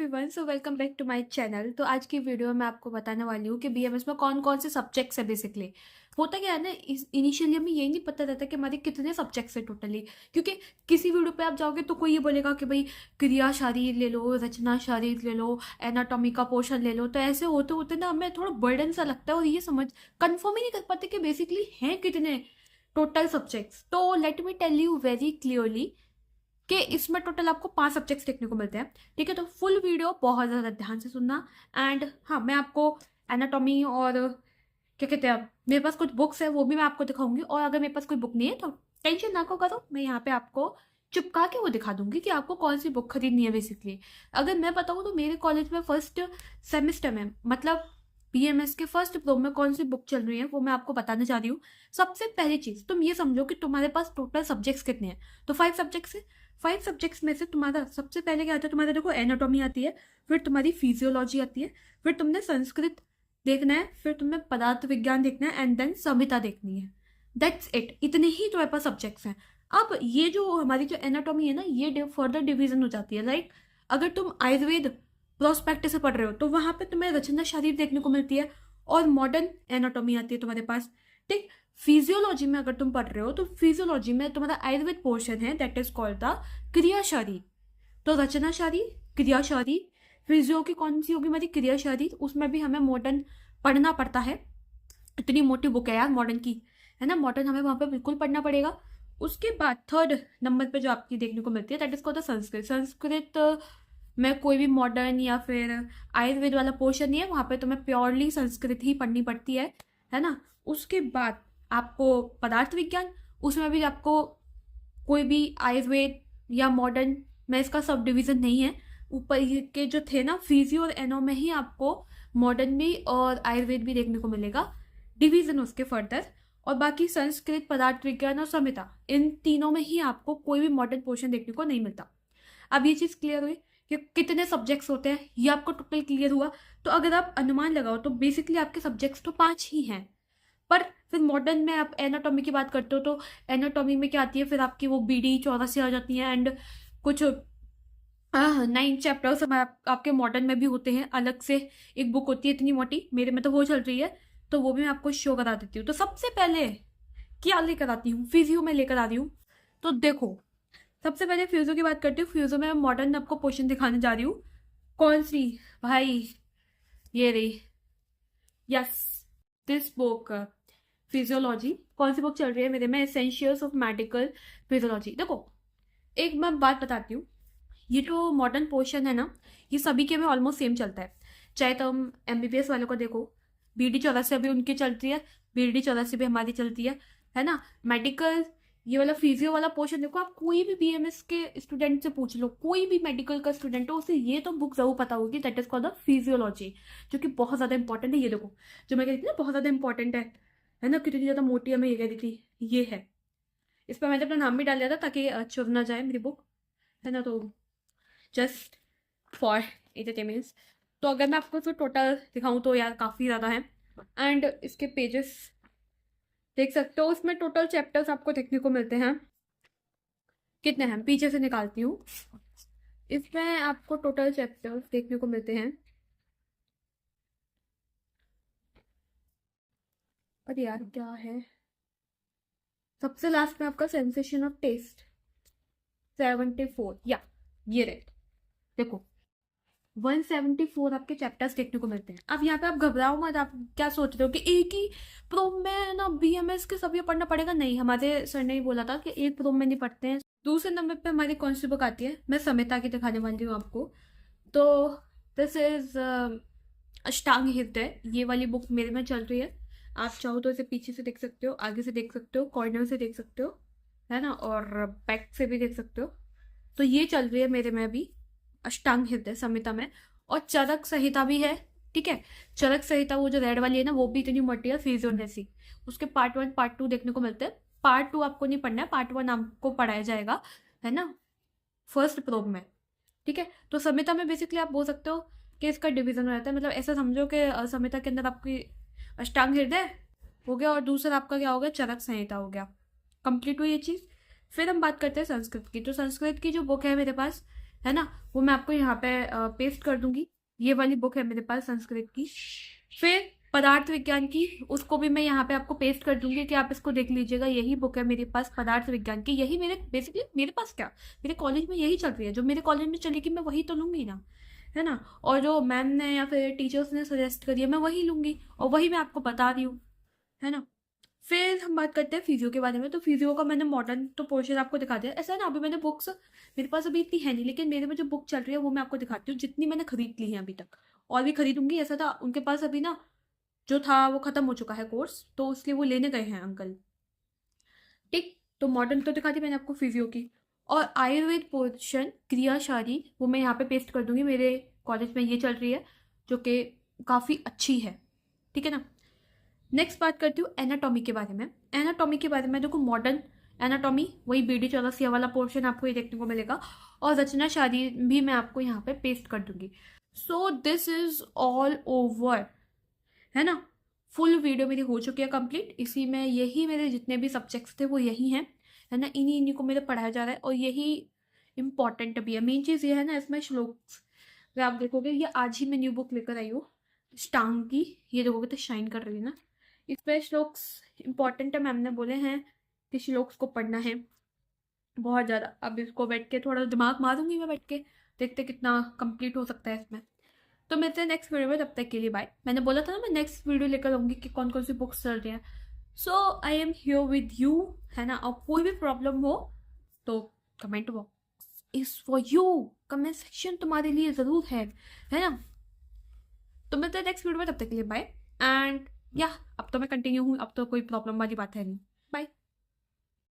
Everyone, so welcome back to my channel. तो आज की वीडियो में आपको बताने वाली हूँ कि बीएमएस में कौन कौन से सब्जेक्ट्स है। बेसिकली होता क्या है ना, इनिशियली हमें यही नहीं पता रहता कि हमारे कितने सब्जेक्ट्स है टोटली। क्योंकि किसी वीडियो पे आप जाओगे तो कोई ये बोलेगा कि भाई क्रिया शारीर ले लो, रचना शारीर ले लो, एनाटॉमी का पोर्शन ले लो। तो ऐसे होते होते ना हमें थोड़ा बर्डन सा लगता है और ये समझ कंफर्म ही नहीं कर पाते कि बेसिकली हैं कितने टोटल सब्जेक्ट्स। तो let me tell you very clearly कि इसमें टोटल आपको 5 सब्जेक्ट्स देखने को मिलते हैं। ठीक है, तो फुल वीडियो बहुत ज़्यादा ध्यान से सुनना। एंड हाँ, मैं आपको एनाटॉमी और क्या कहते हैं, मेरे पास कुछ बुक्स है वो भी मैं आपको दिखाऊंगी। और अगर मेरे पास कोई बुक नहीं है तो टेंशन ना करो, मैं यहाँ पे आपको चिपका के वो दिखा दूंगी कि आपको कौन सी बुक खरीदनी है। बेसिकली अगर मैं बताऊँ तो मेरे कॉलेज में फर्स्ट सेमेस्टर में, मतलब बीएमएस के फर्स्ट प्रो में कौन सी बुक चल रही है वो मैं आपको बताने जा रही हूँ। सबसे पहली चीज़ तुम ये समझो कि तुम्हारे पास टोटल सब्जेक्ट्स कितने हैं। तो 5 सब्जेक्ट्स है। 5 सब्जेक्ट्स में से तुम्हारा सबसे पहले क्या आता है, तुम्हारा देखो एनाटॉमी आती है, फिर तुम्हारी फिजियोलॉजी आती है, फिर तुमने संस्कृत देखना है, फिर तुम्हें पदार्थ विज्ञान देखना है, एंड देन संहिता देखनी है। दैट्स इट, इतने ही तुम्हारे पास सब्जेक्ट्स हैं। अब ये जो हमारी जो एनाटॉमी है ना, ये फर्दर डिवीजन हो जाती है। लाइक अगर तुम आयुर्वेद प्रोस्पेक्ट से पढ़ रहे हो तो वहां पे तुम्हें रचना शरीर देखने को मिलती है और मॉडर्न एनाटॉमी आती है तुम्हारे पास। ठीक, फिजियोलॉजी में अगर तुम पढ़ रहे हो तो फिजियोलॉजी में तुम्हारा आयुर्वेद पोर्शन है, दैट इज कॉल्ड द क्रिया शरीर। तो रचना शरीर, क्रिया शरीर, फिजियो की कौन सी होगी हमारी क्रिया शरीर, उसमें भी हमें मॉडर्न पढ़ना पड़ता है। इतनी मोटी बुक है यार मॉडर्न की, है ना, मॉडर्न हमें वहां पे बिल्कुल पढ़ना पड़ेगा। उसके बाद थर्ड नंबर पे जो आपकी देखने को मिलती है that is called the Sanskrit. Sanskrit में कोई भी मॉडर्न या फिर आयुर्वेद वाला पोर्शन नहीं है, वहां पे तुम्हें प्योरली संस्कृत ही पढ़नी पड़ती है ना। उसके बाद आपको पदार्थ विज्ञान, उसमें भी आपको कोई भी आयुर्वेद या मॉडर्न में इसका सब डिवीजन नहीं है। ऊपर के जो थे ना फिजियो और एनो में ही आपको मॉडर्न भी और आयुर्वेद भी देखने को मिलेगा, डिवीजन उसके फर्दर। और बाकी संस्कृत, पदार्थ विज्ञान और संहिता, इन तीनों में ही आपको कोई भी मॉडर्न पोर्शन देखने को नहीं मिलता। अब ये चीज़ क्लियर हुई कि कितने सब्जेक्ट्स होते हैं, ये आपको टोटल क्लियर हुआ। तो अगर आप अनुमान लगाओ तो बेसिकली आपके सब्जेक्ट्स तो 5 ही हैं। पर फिर मॉडर्न में आप एनाटॉमी की बात करते हो तो एनाटॉमी में क्या आती है, फिर आपकी वो बीडी 84 आ जाती है, एंड कुछ 9 चैप्टर्स आपके मॉडर्न में भी होते हैं। अलग से एक बुक होती है इतनी मोटी, मेरे में तो वो चल रही है, तो वो भी मैं आपको शो करा देती हूँ। तो सबसे पहले क्या लेकर आती हूँ, फिजियो में लेकर आ रही हूँ। तो देखो, सबसे पहले फ्यूजो की बात करती हूँ। फ्यूजो में मैं मॉडर्न आपको पोर्शन दिखाने जा रही हूँ। कौन सी भाई, ये रही, यस, दिस बुक फिजियोलॉजी। कौन सी बुक चल रही है मेरे में, एसेंशियल्स ऑफ मेडिकल फिजियोलॉजी। देखो एक मैं बात बताती हूँ, ये जो मॉडर्न पोर्शन है ना, ये सभी के में ऑलमोस्ट सेम चलता है। चाहे तुम एमबीबीएस वालों को देखो, बीडी 84 भी उनकी चलती है, बीडी 84 भी हमारी चलती है ना। मेडिकल ये वाला फिजियो वाला पोर्शन देखो, आप कोई भी बीएमएस के स्टूडेंट से पूछ लो, कोई भी मेडिकल का स्टूडेंट हो, उसे ये तो बुक जरूर पता होगी, that is called the physiology, जो कि बहुत ज्यादा इंपॉर्टेंट है। ये देखो जो मैं कहती थी ना बहुत ज्यादा इंपॉर्टेंट है ना, कितनी ज्यादा मोटी है, मैं ये कह रही थी, ये है। इस पर मैंने अपना नाम भी डाल दिया था ताकि चुर ना जाए मेरी बुक, है ना। तो जस्ट फॉर एंटरटेनमेंट। तो अगर मैं आपको टोटल दिखाऊं तो यार काफ़ी ज़्यादा है, एंड इसके पेजेस देख सकते हो। उसमें टोटल चैप्टर्स आपको देखने को मिलते हैं, कितने हैं पीछे से निकालती हूँ। इसमें आपको टोटल चैप्टर्स देखने को मिलते हैं, और यार क्या है, सबसे लास्ट में आपका सेंसेशन ऑफ टेस्ट 74, या ये रहे। देखो 174 आपके चैप्टर्स देखने को मिलते हैं। अब यहाँ पे आप घबराओ मत, आप क्या सोच रहे हो कि एक ही प्रोम में ना बीएमएस के सभी पढ़ना पड़ेगा। नहीं, हमारे सर ने ही बोला था कि एक प्रोम में नहीं पढ़ते हैं। दूसरे नंबर पे हमारी कौन सी बुक आती है, मैं संहिता की दिखाने वाली हूँ आपको। तो दिस इज अष्टांग हृदय, ये वाली बुक मेरे में चल रही है। आप चाहो तो इसे पीछे से देख सकते हो, आगे से देख सकते हो, कॉर्नर से देख सकते हो, है ना, और बैक से भी देख सकते हो। तो ये चल रही है मेरे में अभी अष्टांग हृदय संहिता में। और चरक संहिता भी है, ठीक है। चरक संहिता वो जो रेड वाली है ना, वो भी इतनी मोटी है फिजियो जैसी। उसके पार्ट 1 पार्ट 2 देखने को मिलते हैं। पार्ट 2 आपको नहीं पढ़ना है, पार्ट 1 आपको पढ़ाया जाएगा, है ना, फर्स्ट प्रोब में, ठीक है। तो संहिता में बेसिकली आप बोल सकते हो कि इसका डिवीजन हो जाता है। मतलब ऐसा समझो कि संहिता के अंदर आपकी अष्टांग हृदय हो गया और दूसरा आपका क्या हो गया, चरक संहिता हो गया। कंप्लीट हुई ये चीज़। फिर हम बात करते हैं संस्कृत की। तो संस्कृत की जो बुक है मेरे पास, है ना, वो मैं आपको यहाँ पे पेस्ट कर दूंगी। ये वाली बुक है मेरे पास संस्कृत की। फिर पदार्थ विज्ञान की, उसको भी मैं यहाँ पे आपको पेस्ट कर दूंगी कि आप इसको देख लीजिएगा। यही बुक है मेरे पास पदार्थ विज्ञान की। यही मेरे बेसिकली मेरे पास क्या, मेरे कॉलेज में यही चल रही है। जो मेरे कॉलेज में चलेगी मैं वही तो लूंगी ना, है ना। और जो मैम ने या फिर टीचर्स ने सजेस्ट करी है मैं वही लूंगी, और वही मैं आपको बता रही हूँ, है ना। फिर हम बात करते हैं फिजियो के बारे में। तो फिजियो का मैंने मॉडर्न तो पोर्शन आपको दिखा दिया। ऐसा है ना, अभी मैंने बुक्स मेरे पास अभी इतनी है नहीं, लेकिन मेरे में जो बुक चल रही है वो मैं आपको दिखाती हूँ, जितनी मैंने खरीद ली है अभी तक, और भी खरीदूंगी। ऐसा था उनके पास अभी ना, जो था वो खत्म हो चुका है कोर्स, तो इसलिए वो लेने गए हैं अंकल। ठीक, तो मॉडर्न तो दिखा दी मैंने आपको फिजियो की। और आयुर्वेद पोर्शन क्रियाशारी वो मैं यहाँ पे पेस्ट कर दूंगी। मेरे कॉलेज में ये चल रही है, जो कि काफ़ी अच्छी है, ठीक है ना। नेक्स्ट बात करती हूँ एनाटॉमी के बारे में। एनाटॉमी के बारे में देखो, मॉडर्न एनाटॉमी वही बीडी चौरसिया वाला पोर्शन आपको ये देखने को मिलेगा, और रचना शादी भी मैं आपको यहाँ पे पेस्ट कर दूंगी। So this is all over, है ना। फुल वीडियो मेरी हो चुकी है कंप्लीट। इसी में यही मेरे जितने भी सब्जेक्ट्स थे वो यही हैं, है ना। इन्हीं को मेरे पढ़ाया जा रहा है, और यही इंपॉर्टेंट भी है। मेन चीज़ ये है ना, इसमें श्लोक अगर आप देखोगे, ये आज ही मैं न्यू बुक लेकर आई हूँ स्टांग की, ये देखोगे तो शाइन कर रही है ना। इसमें श्लोक्स इंपॉर्टेंट है, मैम ने बोले हैं कि श्लोक्स को पढ़ना है बहुत ज़्यादा। अब इसको बैठ के थोड़ा दिमाग मारूंगी मैं बैठ के, देखते कितना कंप्लीट हो सकता है इसमें। तो मिलते हैं नेक्स्ट वीडियो में, तब तक के लिए बाय। मैंने बोला था ना मैं नेक्स्ट वीडियो लेकर आऊंगी कि कौन कौन सी बुक्स चल रही हैं। So I am here with you, है ना। और कोई भी प्रॉब्लम हो तो comment box is for you, comment section तुम्हारे लिए ज़रूर है ना। तो मिलते हैं नेक्स्ट वीडियो में, तब तक के लिए बाय। एंड या अब तो मैं कंटिन्यू हूँ, अब तो कोई प्रॉब्लम वाली बात है नहीं। बाय।